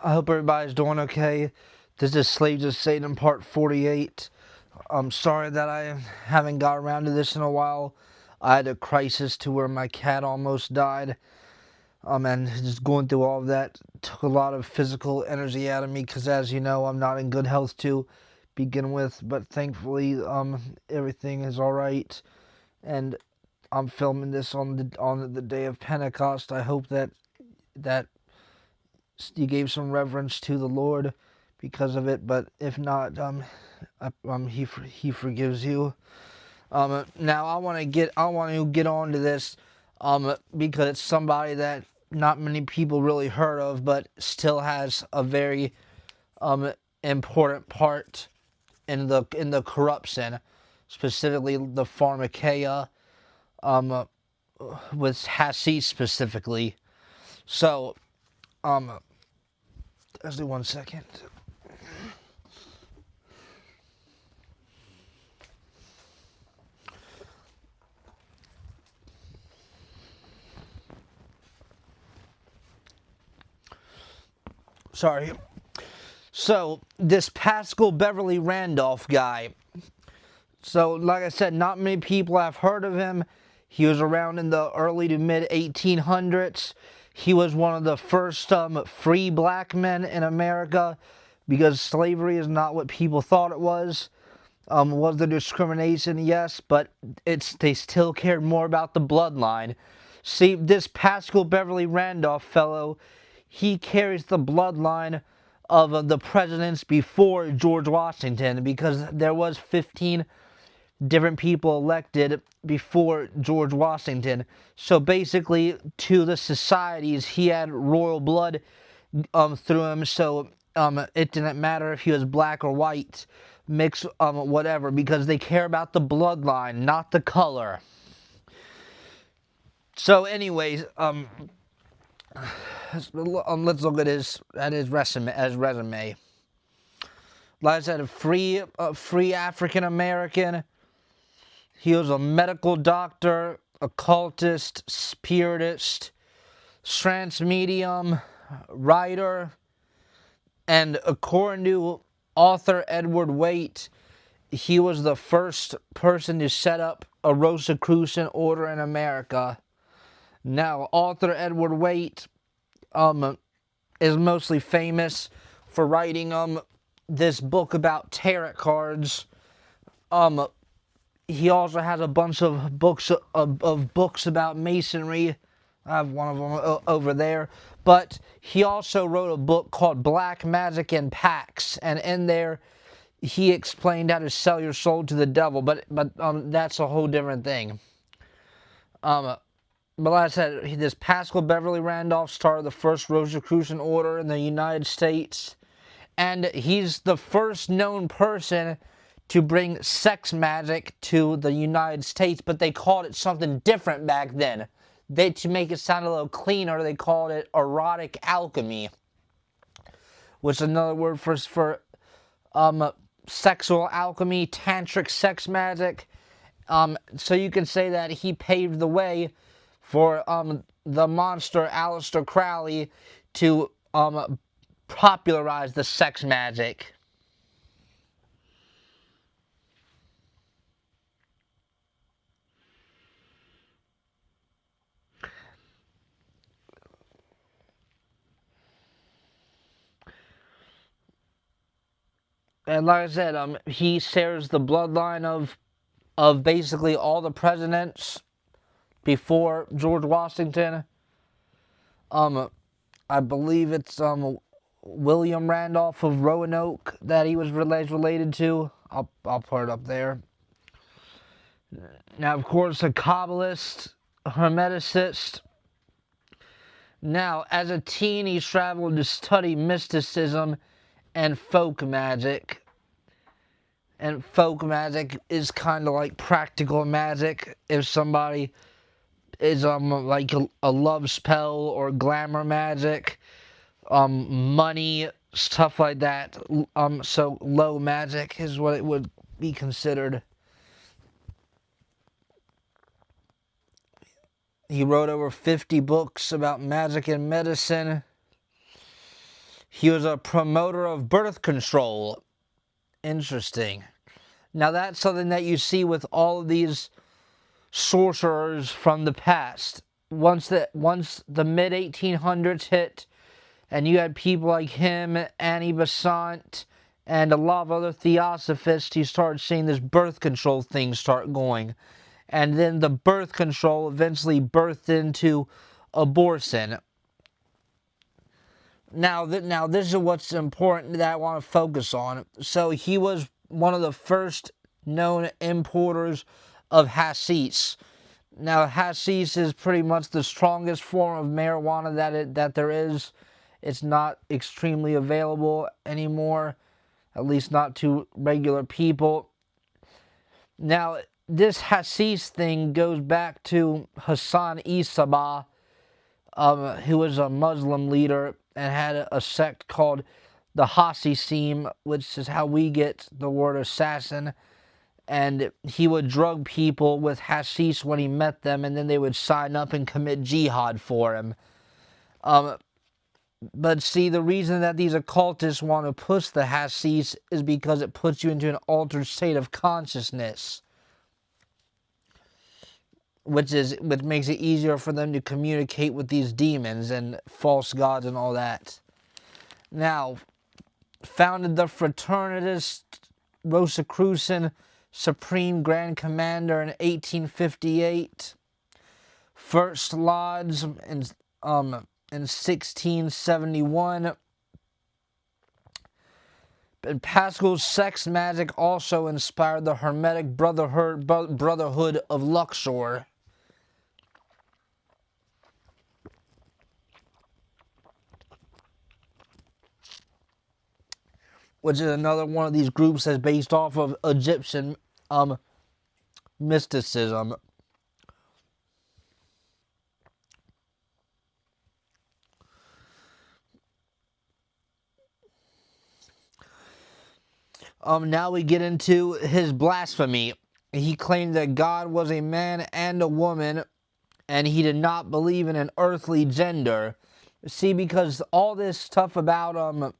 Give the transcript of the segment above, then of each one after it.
I hope everybody's doing okay. This is Slaves of Satan part 48. I'm sorry that I haven't got around to this in a while. I had a crisis to where my cat almost died. And just going through all of that took a lot of physical energy out of me because, as you know, I'm not in good health to begin with. But thankfully, everything is all right. And I'm filming this on the day of Pentecost. I hope that you gave some reverence to the Lord because of it, but if not, he forgives you. Now I want to get on to this, because it's somebody that not many people really heard of, but still has a very important part in the corruption, specifically the pharmakeia, with hashish specifically. So, let's do 1 second. Sorry. So, this Pascal Beverly Randolph guy. So, like I said, not many people have heard of him. He was around in the early to mid 1800s. He was one of the first free black men in America, because slavery is not what people thought it was. Was there discrimination? Yes, but they still cared more about the bloodline. See, this Pascal Beverly Randolph fellow, he carries the bloodline of the presidents before George Washington, because there was 15 different people elected before George Washington. So basically, to the societies, he had royal blood through him. So it didn't matter if he was black or white, mixed, whatever, because they care about the bloodline, not the color. So, anyways, let's look at his resume. Like I said, a free African American. He was a medical doctor, occultist, spiritist, trance medium, writer, and according to author Edward Waite, he was the first person to set up a Rosicrucian order in America. Now, author Edward Waite is mostly famous for writing this book about tarot cards. He also has a bunch of books about masonry. I have one of them over there. But he also wrote a book called Black Magic and Pacts, and in there he explained how to sell your soul to the devil. But that's a whole different thing. But like I said, this Pascal Beverly Randolph started the first Rosicrucian order in the United States, and he's the first known person to bring sex magic to the United States, but they called it something different back then. To make it sound a little cleaner, they called it erotic alchemy, which is another word for sexual alchemy, tantric sex magic. So you can say that he paved the way for the monster Aleister Crowley to popularize the sex magic. And like I said, he shares the bloodline of basically all the presidents before George Washington. I believe it's William Randolph of Roanoke that he was related to. I'll put it up there. Now, of course, a Kabbalist, a Hermeticist. Now, as a teen, he traveled to study mysticism and folk magic. And folk magic is kind of like practical magic. If somebody is like a love spell or glamour magic, money, stuff like that. So low magic is what it would be considered. He wrote over 50 books about magic and medicine. He was a promoter of birth control. Interesting. Now that's something that you see with all of these sorcerers from the past. Once the mid 1800s hit, and you had people like him, Annie Besant, and a lot of other theosophists, you started seeing this birth control thing start going. And then the birth control eventually birthed into abortion. Now this is what's important that I want to focus on. So he was one of the first known importers of hashish. Now hashish is pretty much the strongest form of marijuana that there is. It's not extremely available anymore, at least not to regular people. Now this hashish thing goes back to Hassan-i Sabbah, who was a Muslim leader and had a sect called the Hasidim, which is how we get the word assassin. And he would drug people with hashish when he met them, and then they would sign up and commit jihad for him. But see, the reason that these occultists want to push the hashish is because it puts you into an altered state of consciousness, which makes it easier for them to communicate with these demons and false gods and all that. Now, founded the Fraternitist Rosicrucian Supreme Grand Commander in 1858. First Lodge in 1671. And Pascal's sex magic also inspired the Hermetic Brotherhood of Luxor. Which is another one of these groups that's based off of Egyptian mysticism. Now we get into his blasphemy. He claimed that God was a man and a woman, and he did not believe in an earthly gender. See, because all this stuff about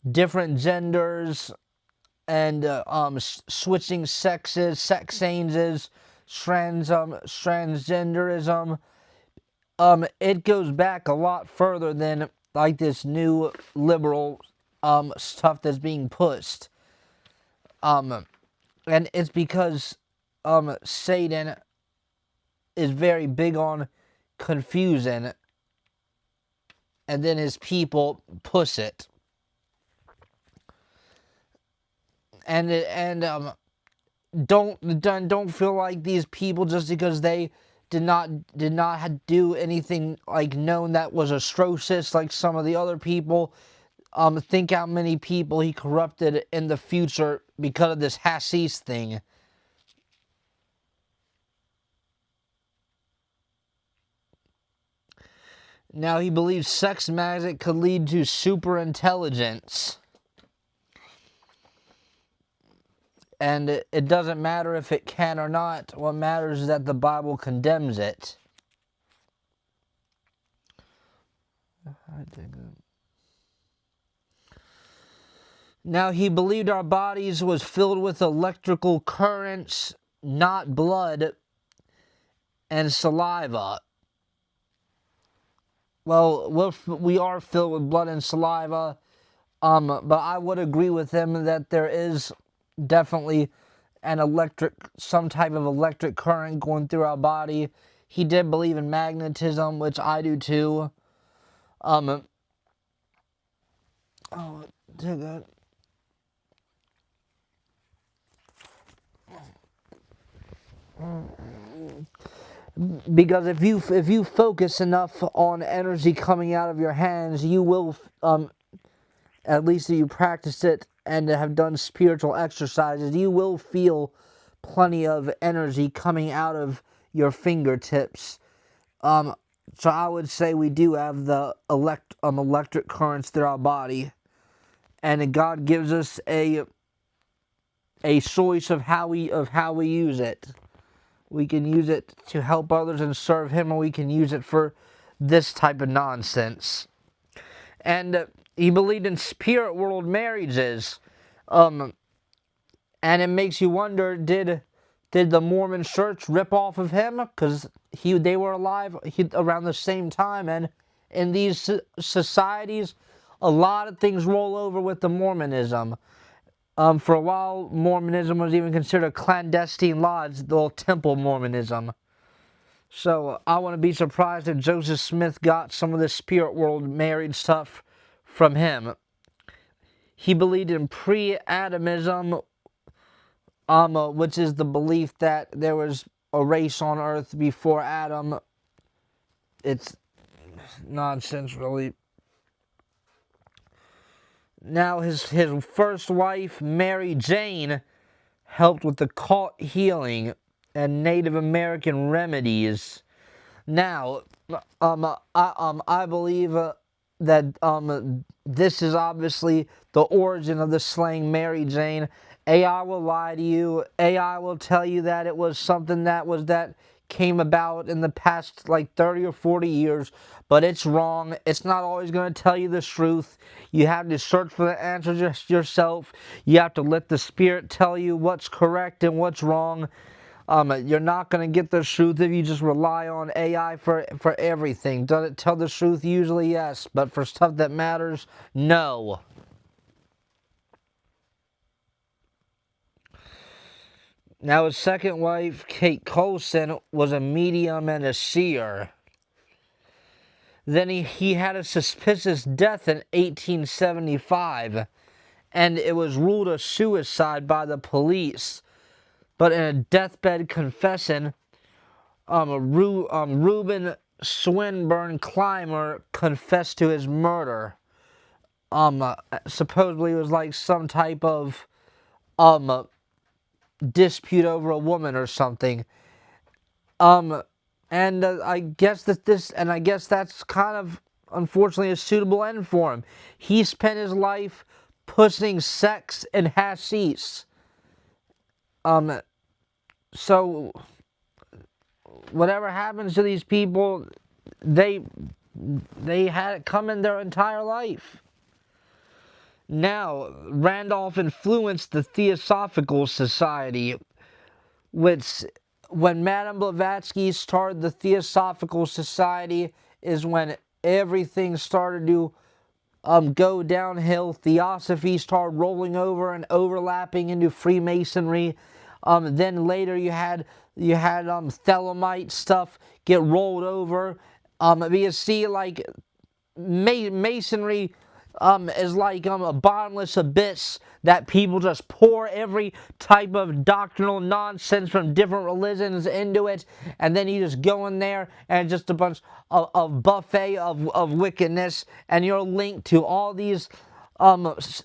different genders and switching sexes, sex changes, transgenderism, it goes back a lot further than like this new liberal stuff that's being pushed. And it's because Satan is very big on confusion, and then his people push it. And don't feel like these people, just because they did not do anything like known that was atrocious like some of the other people, think how many people he corrupted in the future because of this hashish thing. Now he believes sex magic could lead to super intelligence. And it doesn't matter if it can or not. What matters is that the Bible condemns it. Now he believed our bodies was filled with electrical currents, not blood and saliva. Well, we are filled with blood and saliva, but I would agree with him that there is definitely some type of electric current going through our body. He did believe in magnetism, which I do too. Because if you focus enough on energy coming out of your hands, you will, at least if you practice it and have done spiritual exercises, you will feel plenty of energy coming out of your fingertips. So I would say we do have the electric currents through our body, and God gives us a choice of how we use it. We can use it to help others and serve Him, or we can use it for this type of nonsense. And he believed in spirit world marriages. Um, and it makes you wonder, did the Mormon Church rip off of him? Because they were alive around the same time, and in these societies, a lot of things roll over with the Mormonism. For a while, Mormonism was even considered a clandestine lodge, the old temple Mormonism. So I wouldn't be surprised if Joseph Smith got some of the spirit world married stuff from him. He believed in pre-Adamism, which is the belief that there was a race on Earth before Adam. It's nonsense, really. Now, his first wife, Mary Jane, helped with occult healing and Native American remedies. Now, I believe that this is obviously the origin of the slang Mary Jane. AI will lie to you. AI will tell you that it was something that came about in the past like 30 or 40 years, but it's wrong. It's not always going to tell you the truth. You have to search for the answers yourself. You have to let the spirit tell you what's correct and what's wrong. You're not going to get the truth if you just rely on AI for everything. Does it tell the truth? Usually, yes. But for stuff that matters, no. Now, his second wife, Kate Colson, was a medium and a seer. Then he had a suspicious death in 1875, and it was ruled a suicide by the police. But in a deathbed confession, Reuben Swinburne Clymer confessed to his murder. Supposedly it was like some type of dispute over a woman or something. And I guess that's kind of unfortunately a suitable end for him. He spent his life pushing sex and hashish. So whatever happens to these people, they had it coming their entire life. Now, Randolph influenced the Theosophical Society, which, when Madame Blavatsky started the Theosophical Society, is when everything started to go downhill. Theosophy started rolling over and overlapping into Freemasonry. Then later you had Thelemite stuff get rolled over. You see, like Masonry is like a bottomless abyss that people just pour every type of doctrinal nonsense from different religions into it, and then you just go in there and just a bunch of buffet of wickedness, and you're linked to all these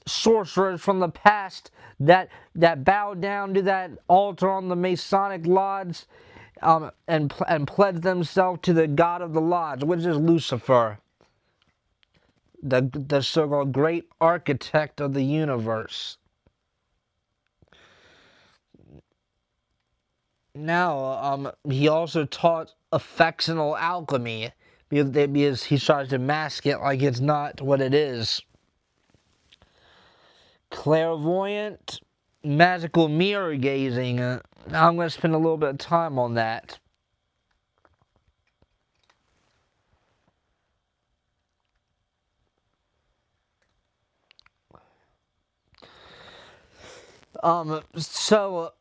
sorcerers from the past that bow down to that altar on the Masonic lodge and pledge themselves to the god of the lodge, which is Lucifer, the so-called great architect of the universe. Now, he also taught affectional alchemy because he tries to mask it like it's not what it is. Clairvoyant, magical mirror gazing. Now I'm going to spend a little bit of time on that. So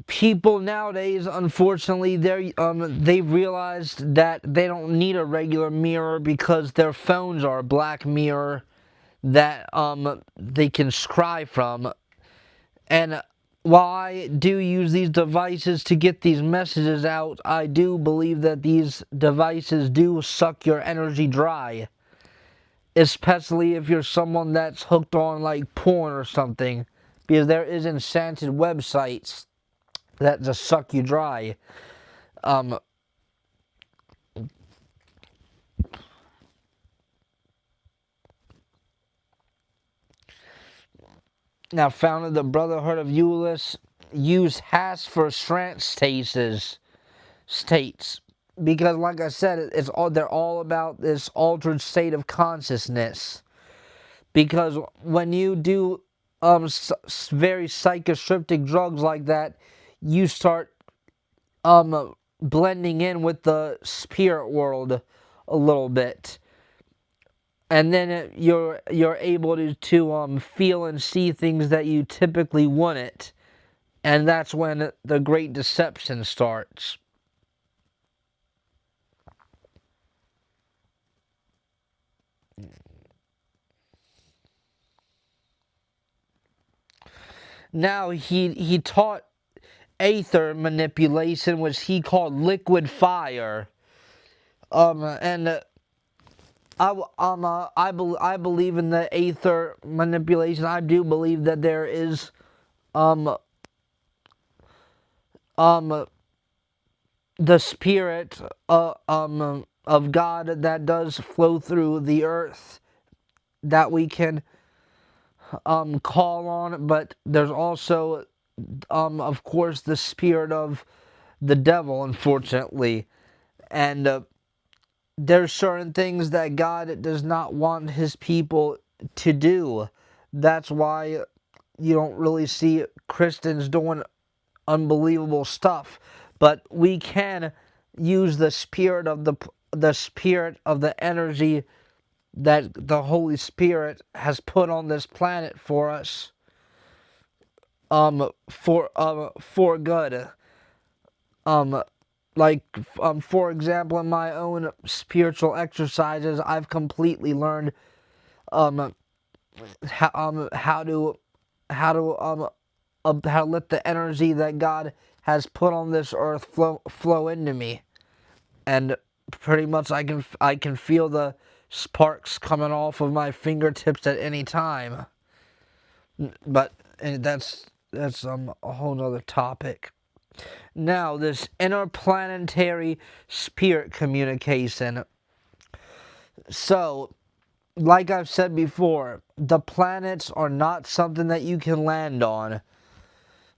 people nowadays, unfortunately, they've realized that they don't need a regular mirror because their phones are a black mirror that they can scry from. And while I do use these devices to get these messages out, I do believe that these devices do suck your energy dry. Especially if you're someone that's hooked on like porn or something. Because there is enchanted websites that just suck you dry. Now, founded the Brotherhood of Euless, use hash for states. Because, like I said, they're all about this altered state of consciousness. because when you do very psychotropic drugs like that, you start blending in with the spirit world a little bit, and then you're able to feel and see things that you typically wouldn't, and that's when the great deception starts. Now he taught aether manipulation, which he called liquid fire. And I believe in the aether manipulation. I do believe that there is um um the spirit of God that does flow through the earth that we can call on, but there's also of course the spirit of the devil, unfortunately. And there's certain things that God does not want his people to do. That's why you don't really see Christians doing unbelievable stuff. But we can use the spirit of the energy that the Holy Spirit has put on this planet for us, for good. Um like for example, in my own spiritual exercises, I've completely learned um how to how to let the energy that God has put on this earth flow into me. And pretty much I can feel the sparks coming off of my fingertips at any time. But that's a whole nother topic. Now, this interplanetary spirit communication. So, like I've said before, the planets are not something that you can land on.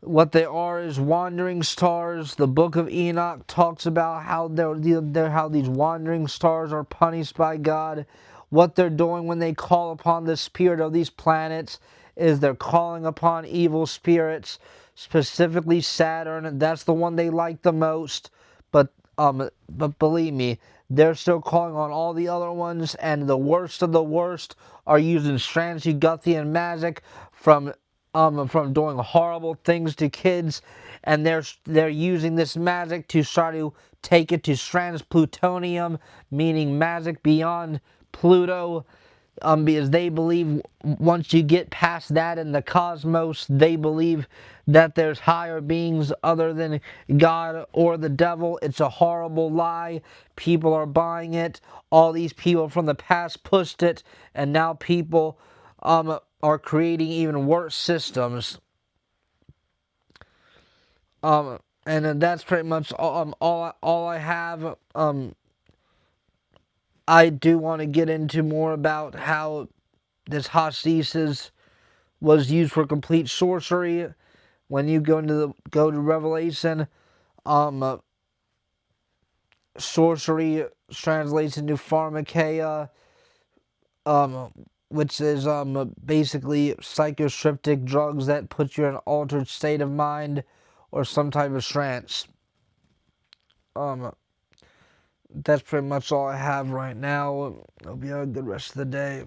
What they are is wandering stars. The Book of Enoch talks about how how these wandering stars are punished by God. What they're doing when they call upon the spirit of these planets is they're calling upon evil spirits, specifically Saturn. That's the one they like the most. But believe me, they're still calling on all the other ones, and the worst of the worst are using Transuguthian magic from doing horrible things to kids, and they're using this magic to try to take it to transplutonium, meaning magic beyond Pluto, because they believe once you get past that in the cosmos, they believe that there's higher beings other than God or the devil. It's a horrible lie. People are buying it. All these people from the past pushed it, and now people are creating even worse systems. And that's pretty much all I have. I do want to get into more about how this hashish was used for complete sorcery. When you go to Revelation, um, sorcery translates into pharmakeia, um, which is basically psychotropic drugs that put you in an altered state of mind or some type of trance. Um, that's pretty much all I have right now. Hope you have a good rest of the day.